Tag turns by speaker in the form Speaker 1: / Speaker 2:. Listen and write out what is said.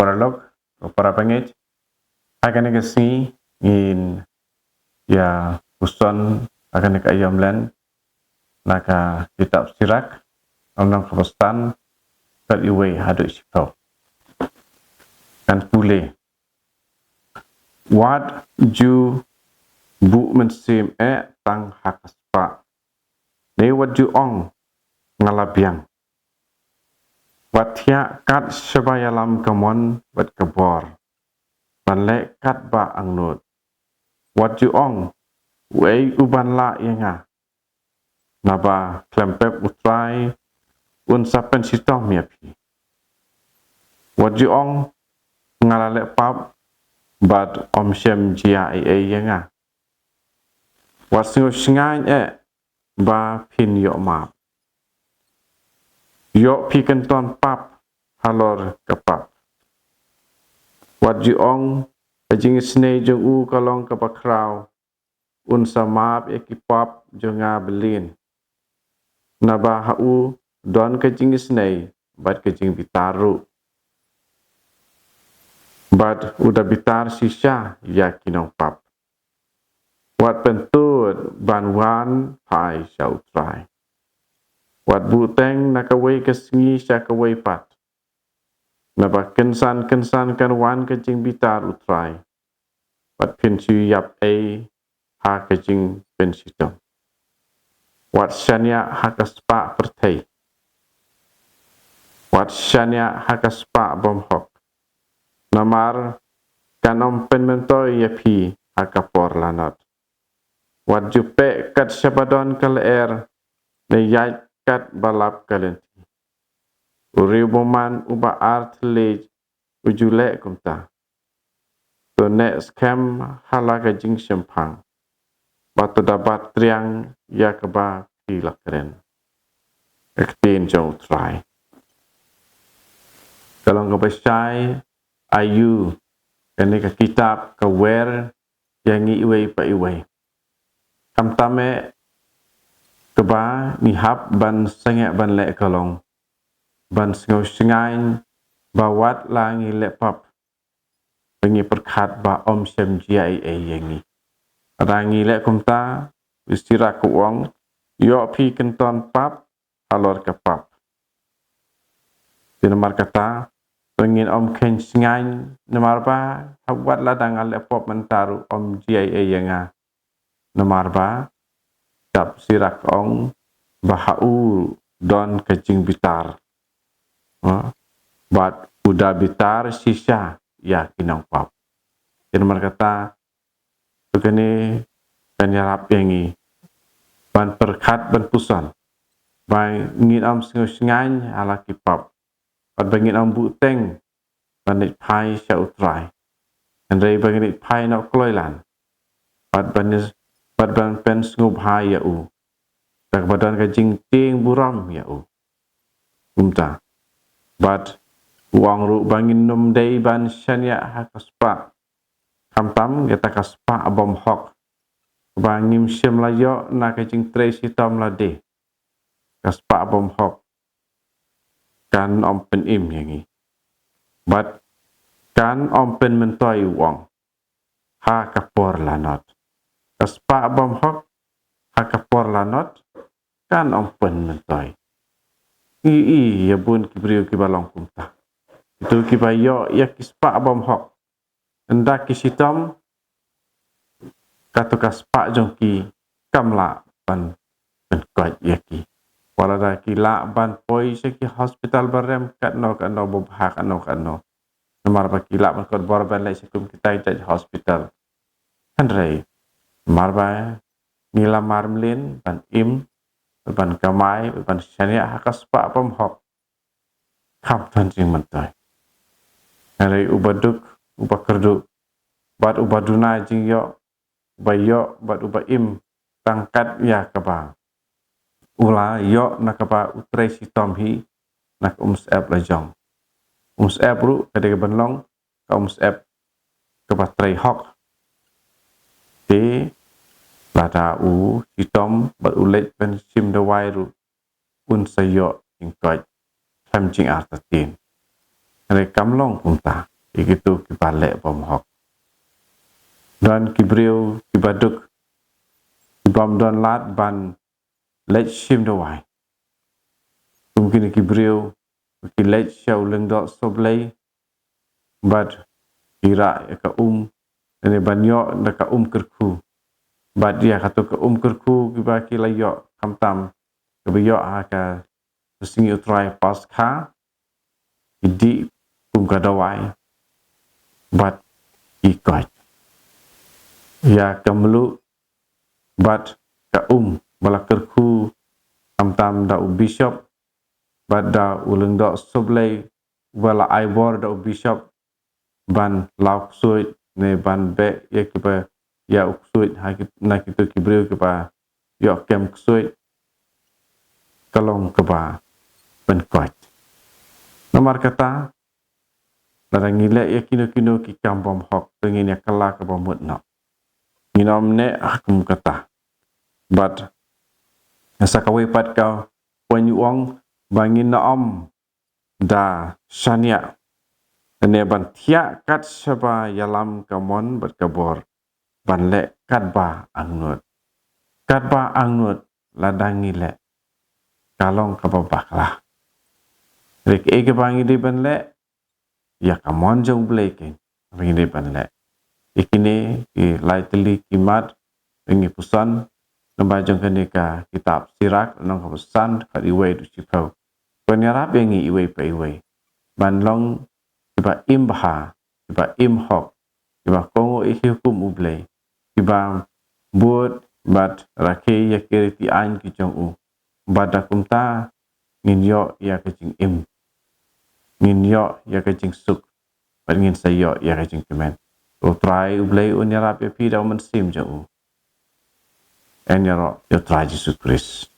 Speaker 1: para log para pangit akan nagasi in ya puson akan nagayam len naka kitab sirak ang kapustan kat iwe hadu sipau kan pule what ju bu mensim tang hakaspa ne what ju ong ngalabiang watia kat sebayalam kamon wat kebor banle kat ba angnut what ju ong wei uban la yenga naba klempep utrai un sapen sitom miapi what ju ong ngalale pap bad om shem jia yenga what singai ba pin yo map yo pikenton pap halor kapap wat jiong ajing snei jong u kalong kapakraw un samap ekipap jonga belin naba hau don kajing snei bat kajing bitaru bat udah bitar sisa yakinong pap wat pentut banwan pai sautrai wat buteng nakawai kesengi syakawai pat naba kensan kan wan kajing bitar utrai wat pensu yap ha kajing pensitong wat shaniah hakaspa pertai wat shaniah hakaspa bymhok namar kanom pynmyntoi yapi hakapor lanot wat jupe kat syabadon kalaer ne yait kat balap kalenti uriu boman uba art lej ujule kumta to next cam halaga jing sempang batu dapat triang ya keba pilak keren ektin jauh try kalau ngebesai ayu kene ka kitab ka wer yang iwe pa iwe kam tame keba nihap ban sengek ban le kalong ban sengau sengain bawat langi lepap pengi perkat ba om sem jia yengi rangi le kumta istirahat kuang yo pi kenton pap alor kapap dinamar kata pengin om ken sengain namar ba hawat ladang lepop mentaru om jia yenga namar ba tap sirak ong bahau don kecing bitar bat udah bitar sisa ya kinang pap dinamar kata begini penyarap yengi ban perkat ban pusan ban ngin am sengain ala kipap bat bangin am buteng banit pai sautrai andai banit pai nak kloilan bat ban pen ngub hai ya u tak badan kajing ting buram ya u umta bat uang ru bangin num dei ban shaniah hakaspa kamtam kita kaspa bymhok bangim shem layo na kajing trace hitam lade kaspa bymhok kan om pen yangi bat kan om pynmyntoi wong ha kapor lanot kaspa bymhok ha kapor lanot kan om pynmyntoi ya bun kibriu kibalong kumta itu kibayo ya kispa bymhok hendak kisitam katu kaspa jongki kamla ban kot yaki walada kila ban poi seki hospital barem kat no bobhak ano namar ba kila ban kot bor ban lai sekum kita ijaj hospital handrai marba nila marmlin ban ban kamai ban shaniah hakaspa bymhok kam tan Jingpuson hari ubaduk ubakerduk bat ubaduna jing yo bayo bat ubaim tangkat ya kaba ula yo nakaba utre sitom hi nak umsep lajong umsep ru kade benlong ka umsep kaba tre hok te lada u sitom bat ulet pen sim dawai ru un sayo ingkoj tham jing artatin re kamlong kumta ikitu kibalik bymhok dan kibriu kibaduk kibam don lat ban lech shim dawai mungkin kibriu ki lech shaw lengdok soblay bad kira ka ene banyo na ka kerku bad dia katu ka kerku kiba kilayo kamtam kibayo ka singi utrai paskha idi kadawai bad ikot ya kamlu bad ka bala kerku kamtam da bishop bad da ulengdok soblay bala aibor da bishop ban lauk suit ne ban be ya kiba ya uksuit na kitu kibriu kiba yo kem suit kalong kiba penkot namar kata larang ngile ya kino ki kambom hok pengin ya kala ke bomut no nginom ne akum kata but asa kawe pat ka penyuong bangin na da shaniah ne ban thia kat shaba yalam kamon berkabor ban le kat ba angnut ladangi le kalong kababaklah rek ege bangi de ban le ya kamon jong bleke bangi de ban le ikini ki laitli kimat Jingpuson nambajong kenika kitab sirak nong kabusan kat iwe du sipau penyarap yang iwe pa iwe ban long kiba bymhok kiba kongo hukum uble kiba buat bat rake ya keriti an ki jong u badakumta nginyo ya kecing nginyo ya kecing suk ngin sayo ya kecing kemen o try uble unyarap ya pi da mensim jong u enyaro yo try Jesus Christ